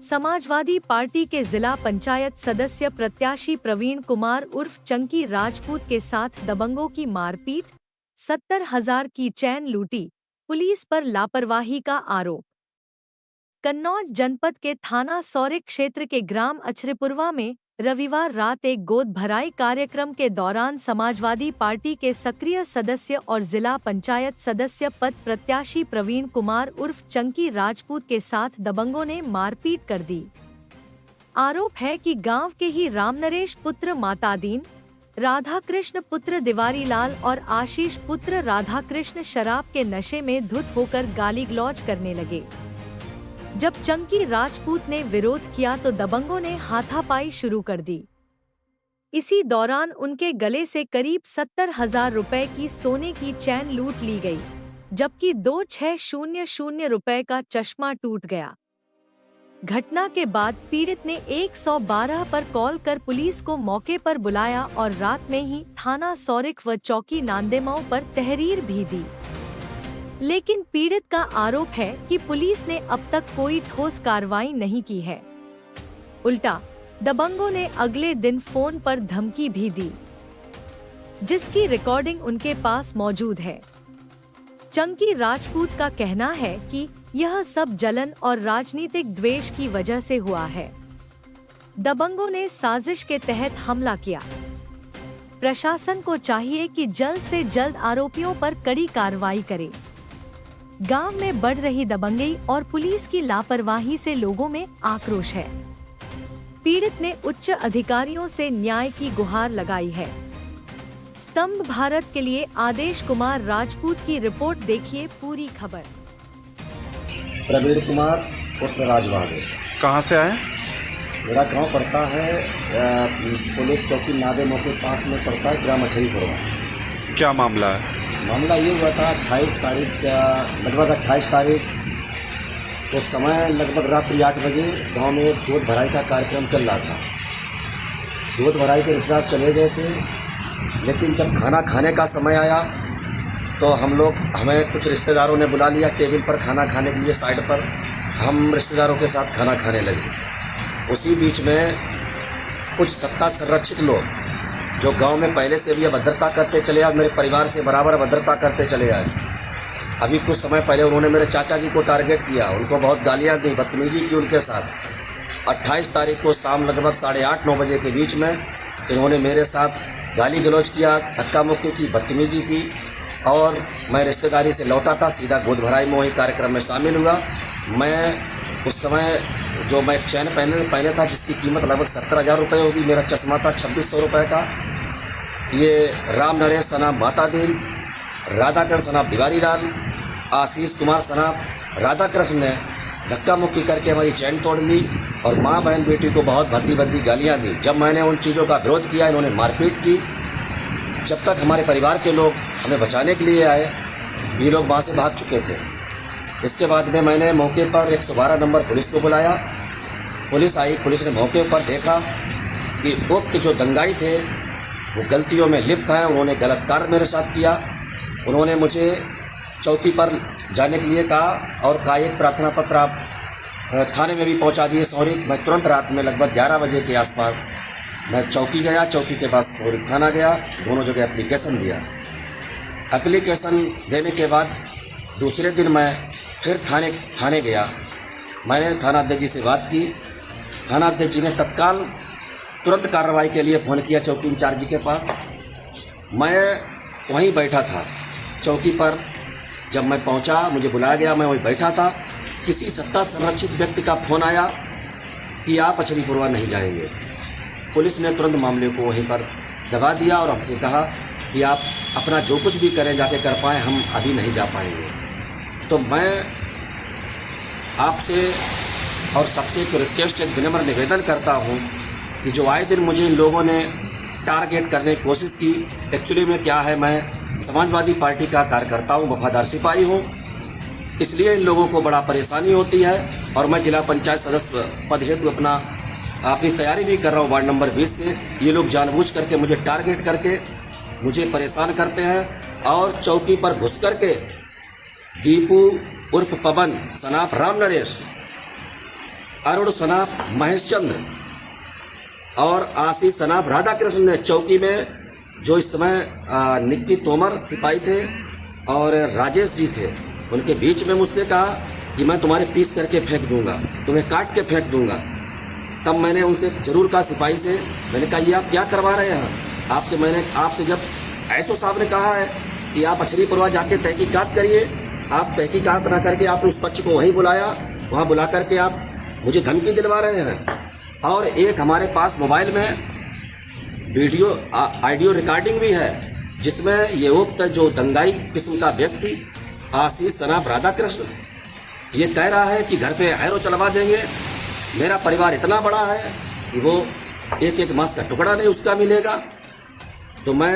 Samajwadi party के जिला पंचायत सदस्य प्रत्याशी प्रवीण कुमार उर्फ चंकी राजपूत के साथ दबंगों की मारपीट, 70,000 की चैन लूटी, पुलिस पर लापरवाही का आरोप। कन्नौज जनपद के थाना सौरिक क्षेत्र के ग्राम अछरेपुरवा में रविवार रात एक गोद भराई कार्यक्रम के दौरान समाजवादी पार्टी के सक्रिय सदस्य और जिला पंचायत सदस्य पद प्रत्याशी प्रवीण कुमार उर्फ चंकी राजपूत के साथ दबंगों ने मारपीट कर दी। आरोप है कि गांव के ही रामनरेश पुत्र मातादीन, राधाकृष्ण पुत्र दिवारीलाल और आशीष पुत्र राधाकृष्ण शराब के नशे में धुत होकर गाली गलौज करने लगे। जब चंकी राजपूत ने विरोध किया तो दबंगों ने हाथापाई शुरू कर दी। इसी दौरान उनके गले से करीब 70,000 रुपए की सोने की चैन लूट ली गई, जबकि 2,600 रुपए का चश्मा टूट गया। घटना के बाद पीड़ित ने 112 पर कॉल कर पुलिस को मौके पर बुलाया और रात में ही थाना सौरिक व चौकी नांदेमऊ पर तहरीर भी दी। लेकिन पीड़ित का आरोप है कि पुलिस ने अब तक कोई ठोस कार्रवाई नहीं की है। उल्टा दबंगों ने अगले दिन फोन पर धमकी भी दी, जिसकी रिकॉर्डिंग उनके पास मौजूद है। चंकी राजपूत का कहना है कि यह सब जलन और राजनीतिक द्वेष की वजह से हुआ है। दबंगों ने साजिश के तहत हमला किया। प्रशासन को चाहिए कि जल्द से जल्द आरोपियों पर कड़ी कार्रवाई करे। गांव में बढ़ रही दबंगई और पुलिस की लापरवाही से लोगों में आक्रोश है। पीड़ित ने उच्च अधिकारियों से न्याय की गुहार लगाई है। स्तंभ भारत के लिए आदेश कुमार राजपूत की रिपोर्ट देखिए पूरी खबर। प्रवीण कुमार पुत्र राजबहादुर। कहाँ से आए? मेरा गांव पड़ता है पुलिस चौकी नादेमऊ के पास में पड़ता है, ग्राम अछरीपुरवा। क्या मामला है? मामला ये हुआ था 28 तारीख, लगभग 28 तारीख तो समय लगभग रात्रि 8 बजे गांव में गोद भराई का कार्यक्रम चल रहा था। गोद भराई के रिश्तेदार चले गए थे, लेकिन जब खाना खाने का समय आया तो हमें कुछ रिश्तेदारों ने बुला लिया टेबल पर खाना खाने के लिए। साइड पर हम रिश्तेदारों के साथ खाना खाने लगे। उसी बीच में कुछ सत्ता संरक्षित लोग जो गांव में पहले से भी अभद्रता करते चले आए, मेरे परिवार से बराबर अभद्रता करते चले आए। अभी कुछ समय पहले उन्होंने मेरे चाचा जी को टारगेट किया, उनको बहुत गालियां दी, बदतमीजी की उनके साथ। 28 तारीख को शाम लगभग 8:30-9 बजे के बीच में इन्होंने मेरे साथ गाली गलौज किया, धक्का मुक्की की, बदतमीजी की। और मैं रिश्तेदारी से लौटा था, सीधा गोद भराई में वही कार्यक्रम में शामिल हुआ। मैं उस समय जो मैं चैन पहने था जिसकी कीमत लगभग 70,000 रुपये होगी, मेरा चश्मा था 2600 रुपये का। ये राम नरेश सनाब मातादीन, राधाकृष्ण सनाब दिवारीलाल, आशीष कुमार सनाब राधाकृष्ण ने धक्का मुक्की करके हमारी चैन तोड़ ली और माँ बहन बेटी को बहुत भद्दी भद्दी गालियाँ दी। जब मैंने उन चीज़ों का विरोध किया, इन्होंने मारपीट की। जब तक हमारे परिवार के लोग हमें बचाने के लिए आए, ये लोग वहाँ से भाग चुके थे। इसके बाद में मैंने मौके पर 112 नंबर पुलिस को बुलाया। पुलिस आई, पुलिस ने मौके पर देखा कि उक्त जो दंगाई थे वो गलतियों में लिप्त हैं, उन्होंने गलत कार्य मेरे साथ किया। उन्होंने मुझे चौकी पर जाने के लिए कहा और कहा एक प्रार्थना पत्र आप थाने में भी पहुंचा दिए सौरिक। मैं तुरंत रात में लगभग 11 बजे के आसपास मैं चौकी गया, चौकी के बाद सौरिक थाना गया, दोनों जगह एप्लीकेशन दिया। एप्लीकेशन देने के बाद दूसरे दिन मैं फिर थाने गया। मैंने थानाध्यक्ष जी से बात की। थानाध्यक्ष जी ने तत्काल तुरंत कार्रवाई के लिए फ़ोन किया चौकी इंचार्ज जी के पास। मैं वहीं बैठा था चौकी पर। जब मैं पहुंचा, मुझे बुलाया गया, मैं वहीं बैठा था। किसी सत्ता संरक्षित व्यक्ति का फ़ोन आया कि आप अछरीपुरवा नहीं जाएंगे। पुलिस ने तुरंत मामले को वहीं पर दबा दिया और हमसे कहा कि आप अपना जो कुछ भी करें जाके कर पाएँ, हम अभी नहीं जा पाएंगे। तो मैं आपसे और सबसे एक रिक्वेस्ट, एक विनम्र निवेदन करता हूं कि जो आए दिन मुझे इन लोगों ने टारगेट करने की कोशिश की। एक्चुअली में क्या है, मैं समाजवादी पार्टी का कार्यकर्ता हूं, वफादार सिपाही हूं, इसलिए इन लोगों को बड़ा परेशानी होती है। और मैं जिला पंचायत सदस्य पद हेतु अपनी तैयारी भी कर रहा हूं वार्ड नंबर 20 से। ये लोग जानबूझ करके मुझे टारगेट करके मुझे परेशान करते हैं और चौकी पर घुस करके दीपू उर्फ पवन सनाप राम नरेश अरुण सनाफ महेश चंद्र और आशीष सनाफ राधा कृष्ण ने चौकी में, जो इस समय निक्की तोमर सिपाही थे और राजेश जी थे, उनके बीच में मुझसे कहा कि मैं तुम्हारे पीस करके फेंक दूंगा, तुम्हें काट के फेंक दूंगा। तब मैंने उनसे जरूर कहा, सिपाही से, मैंने कहा ये आप क्या करवा रहे हैं? आपसे जब एसओ साहब ने कहा है कि आप अछरीपुरवा जाके तहकीकात करिए, आप तहकीकात ना करके आपने उस पक्ष को वहीं बुलाया, वहां बुला करके आप मुझे धमकी दिलवा रहे हैं। और एक हमारे पास मोबाइल में वीडियो ऑडियो रिकॉर्डिंग भी है, जिसमें ये उक्त जो दंगाई किस्म का व्यक्ति आशीष सनाफ राधा कृष्ण ये कह रहा है कि घर पे हैरो चलवा देंगे, मेरा परिवार इतना बड़ा है कि वो एक एक मांस का टुकड़ा नहीं उसका मिलेगा। तो मैं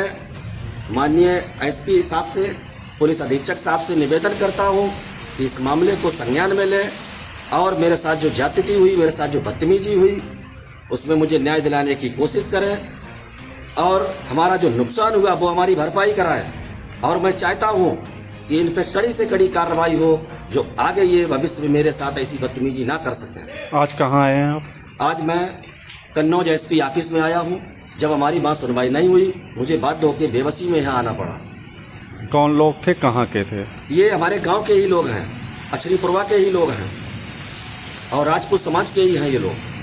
माननीय एसपी साहब से, पुलिस अधीक्षक साहब से निवेदन करता हूं कि इस मामले को संज्ञान में लें और मेरे साथ जो ज्यादती हुई, मेरे साथ जो बदतमीजी हुई, उसमें मुझे न्याय दिलाने की कोशिश करें और हमारा जो नुकसान हुआ वो हमारी भरपाई कराएं। और मैं चाहता हूं कि इन पर कड़ी से कड़ी कार्रवाई हो, जो आगे ये भविष्य में मेरे साथ ऐसी बदतमीजी ना कर सके। आज कहाँ आए हैं आप? आज मैं कन्नौज एसपी ऑफिस में आया हूं। जब हमारी बात सुनवाई नहीं हुई, मुझे बाध्य होकर बेबसी में यहाँ आना पड़ा। कौन लोग थे, कहाँ के थे? ये हमारे गांव के ही लोग हैं, अछरीपुरवा के ही लोग हैं और राजपूत समाज के ही हैं ये लोग।